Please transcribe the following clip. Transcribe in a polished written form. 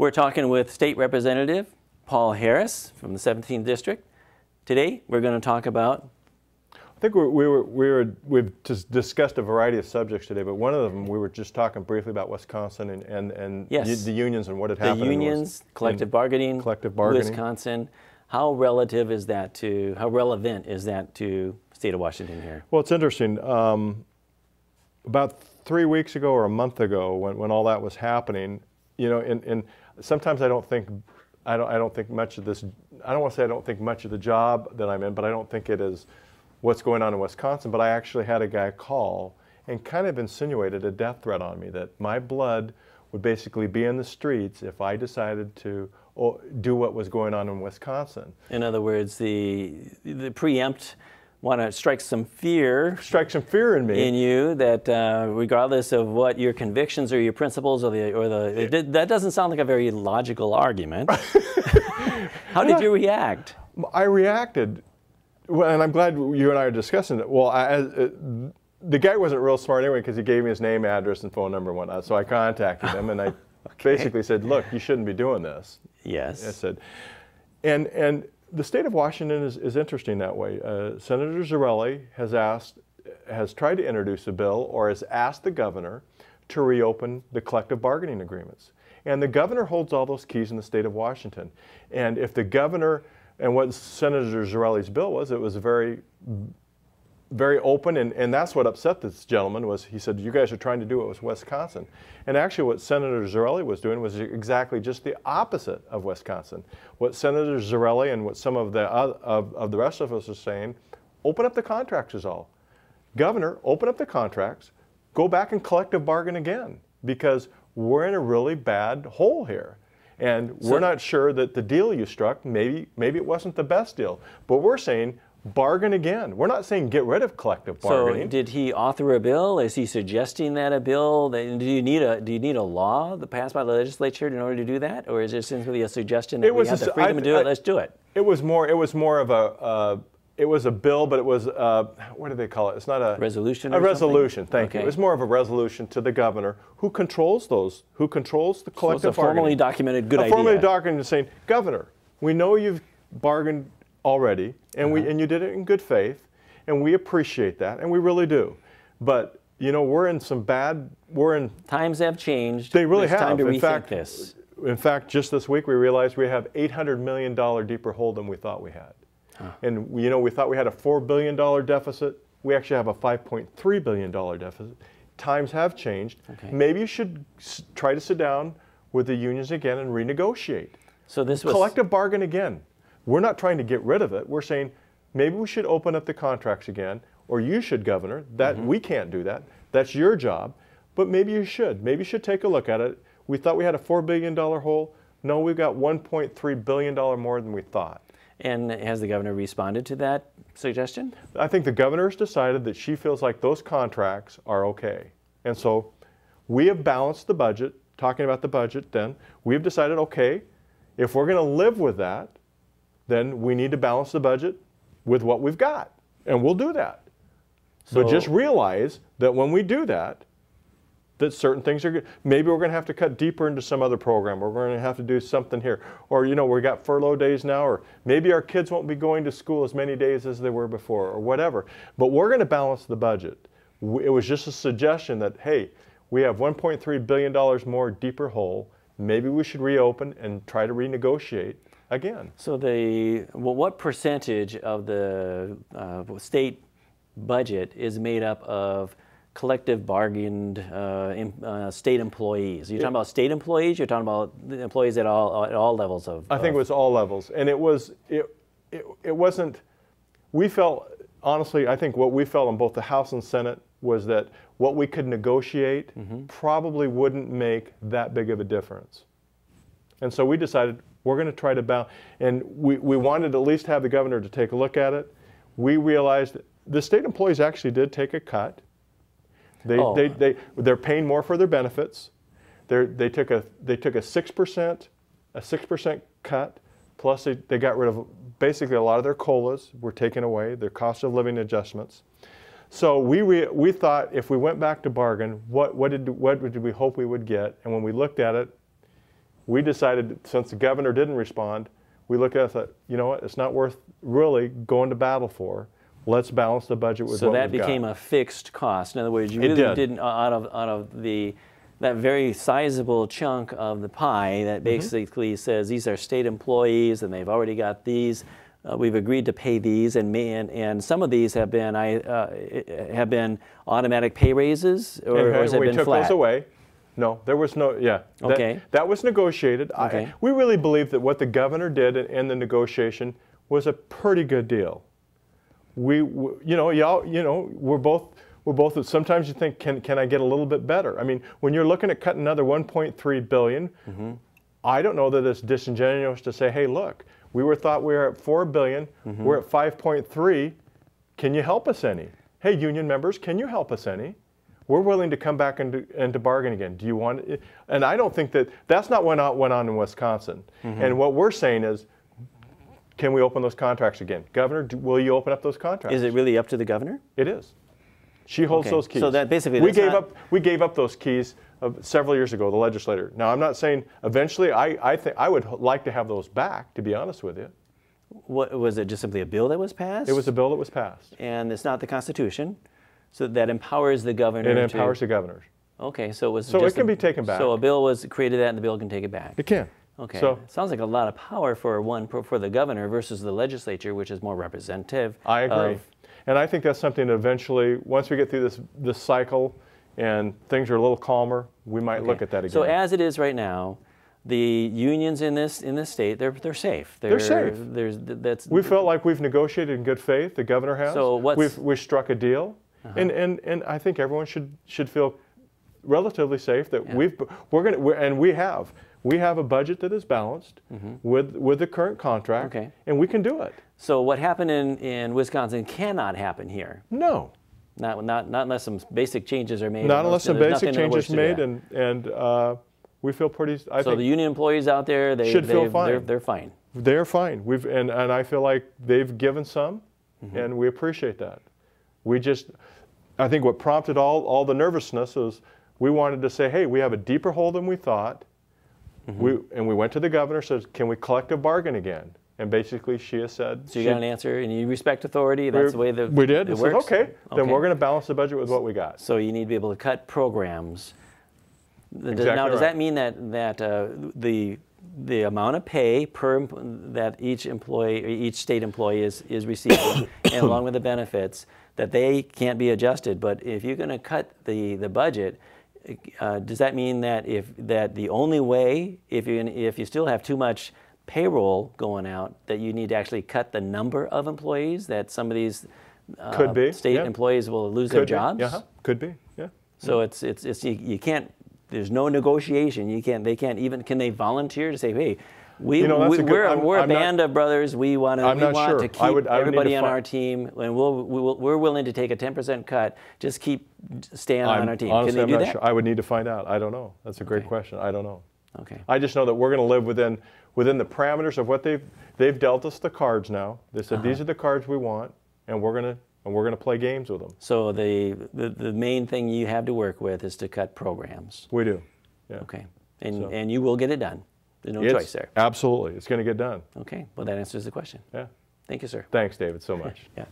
We're talking with State Representative Paul Harris from the 17th District. Today, we're going to talk about... I think we've just discussed a variety of subjects today, but one of them we were just talking briefly about Wisconsin and yes, the unions and what had happened. The unions, collective bargaining, Wisconsin. How relevant is that to the state of Washington here? Well, it's interesting. About 3 weeks ago or a month ago, when all that was happening, you know, and sometimes I don't think much of this. I don't want to say I don't think much of the job that I'm in, but I don't think it is what's going on in Wisconsin. But I actually had a guy call and kind of insinuated a death threat on me, that my blood would basically be in the streets if I decided to do what was going on in Wisconsin. In other words, the preempt want to strike some fear in me, in you, that regardless of what your convictions or your principles that doesn't sound like a very logical argument. How did you react? I reacted, well, and I'm glad you and I are discussing it. Well, the guy wasn't real smart anyway, because he gave me his name, address, and phone number and whatnot. So I contacted him and I basically said, "Look, you shouldn't be doing this." Yes. I said, and the state of Washington is interesting that way. Senator Zarelli has tried to introduce a bill, or has asked the governor to reopen the collective bargaining agreements. And the governor holds all those keys in the state of Washington. And if the governor, and what Senator Zarelli's bill was, it was very open, and that's what upset this gentleman. Was he said, "You guys are trying to do it with Wisconsin." And actually what Senator Zarelli was doing was exactly just the opposite of Wisconsin. What Senator Zarelli and what some of the rest of us are saying, open up the contracts is all. Governor, open up the contracts, go back and collective bargain again, because we're in a really bad hole here. And we're not sure that the deal you struck, maybe it wasn't the best deal, but we're saying bargain again. We're not saying get rid of collective bargaining. So did he author a bill? Is he suggesting that a bill? Do you need a law that passed by the legislature in order to do that, or is it simply a suggestion that we have the freedom to do it? Let's do it. It was more of a bill, but it was what do they call it? It's not a resolution. A resolution. Thank you. It was more of a resolution to the governor, who controls the collective bargaining. So it's a formally documented good idea. Formally documented, saying, "Governor, we know you've bargained already, and and you did it in good faith, and we appreciate that, and we really do. But you know, we're in times have changed. They really have. Time to rethink this. In fact, just this week we realized we have $800 million deeper hole than we thought we had. And you know, we thought we had a $4 billion deficit. We actually have a $5.3 billion deficit. Times have changed. Okay. Maybe you should try to sit down with the unions again and renegotiate. So this was collective bargain again. We're not trying to get rid of it. We're saying maybe we should open up the contracts again, or you should, Governor. We can't do that. That's your job. But maybe you should. Maybe you should take a look at it. We thought we had a $4 billion hole. No, we've got $1.3 billion more than we thought. And has the governor responded to that suggestion? I think the governor has decided that she feels like those contracts are okay. And so we have balanced the budget. Talking about the budget then, we have decided, okay, if we're going to live with that, then we need to balance the budget with what we've got. And we'll do that. But just realize that when we do that, that certain things are good. Maybe we're going to have to cut deeper into some other program, or we're going to have to do something here. Or, you know, we got furlough days now, or maybe our kids won't be going to school as many days as they were before, or whatever. But we're going to balance the budget. It was just a suggestion that, hey, we have $1.3 billion more deeper hole. Maybe we should reopen and try to renegotiate again. So what percentage of the state budget is made up of collective bargained state employees? Are you talking about state employees? You're talking about the employees at all levels of? I think it was all levels, and it wasn't. We felt, honestly, I think what we felt in both the House and Senate was that what we could negotiate probably wouldn't make that big of a difference, and so we decided we're going to try to balance. And we wanted to at least have the governor to take a look at it. We realized the state employees actually did take a cut. They're paying more for their benefits. They took a 6% cut, plus they got rid of basically a lot of their COLAs were taken away, their cost of living adjustments. So we thought if we went back to bargain, what did we hope we would get? And when we looked at it, we decided, since the governor didn't respond, we looked at it and thought, you know what, it's not worth really going to battle for. Let's balance the budget with what we've got. So that became a fixed cost. In other words, you really didn't, out of that very sizable chunk of the pie that basically says these are state employees and they've already got these. We've agreed to pay these, and some of these have been automatic pay raises, or has it been flat? We took those away. No, there was no. Yeah. Okay. That was negotiated. Okay. We really believe that what the governor did in the negotiation was a pretty good deal. We're both. Sometimes you think, can I get a little bit better? I mean, when you're looking at cutting another 1.3 billion, I don't know that it's disingenuous to say, hey, look, we were at 4 billion, we're at 5.3. Can you help us any? Hey, union members, can you help us any? We're willing to come back and to bargain again. Do you want it? And I don't think that's not what went on in Wisconsin. And what we're saying is, can we open those contracts again? Governor, will you open up those contracts? Is it really up to the governor? It is. She holds those keys. So that basically we gave up those keys several years ago, the legislator. Now, I'm not saying eventually. I think I would like to have those back, to be honest with you. What was it? Just simply a bill that was passed? It was a bill that was passed. And it's not the Constitution, so that empowers the governor. It empowers the governors. Okay, so it was. So it can be taken back. So a bill was created that, and the bill can take it back. It can. Okay. So sounds like a lot of power for the governor versus the legislature, which is more representative. I agree. And I think that's something that eventually, once we get through this cycle and things are a little calmer, we might look at that again. So as it is right now, the unions in this state, they're safe. They're safe. We felt like we've negotiated in good faith. The governor has. So we've struck a deal, and I think everyone should feel relatively safe that we have a budget that is balanced with the current contract, and we can do it. So what happened in Wisconsin cannot happen here. No. Not unless some basic changes are made. Not unless some basic changes are made, and we feel pretty. So the union employees out there, they should feel fine. They're fine. They're fine. And I feel like they've given some, and we appreciate that. I think what prompted all the nervousness was we wanted to say, hey, we have a deeper hole than we thought. And we went to the governor, said, can we collective bargain again? And basically she has said. So you got an answer, and you respect authority. That's the way we did. It said, works. okay, then we're going to balance the budget with what we got. So you need to be able to cut programs. Exactly now, does that mean that the amount of pay that each state employee is receiving, and along with the benefits, that they can't be adjusted? But if you're going to cut the budget, does that mean that the only way, if you still have too much payroll going out, that you need to actually cut the number of employees, that some of these state employees will lose their jobs? Could be. Yeah. So it's you can't. There's no negotiation. Can they volunteer to say, hey, we're a band of brothers. We want to keep everybody on our team, and we're willing to take a 10% cut. Just keep staying on our team. Honestly, Can they do that? Sure. I would need to find out. I don't know. That's a great question. I don't know. Okay. I just know that we're going to live within the parameters of what they've dealt us the cards now. They said these are the cards we want, and we're going to play games with them. So the main thing you have to work with is to cut programs. We do. Yeah. Okay. And you will get it done. There's no choice there. Absolutely. It's going to get done. Okay. Well, that answers the question. Yeah. Thank you, sir. Thanks, David, so much. Yeah.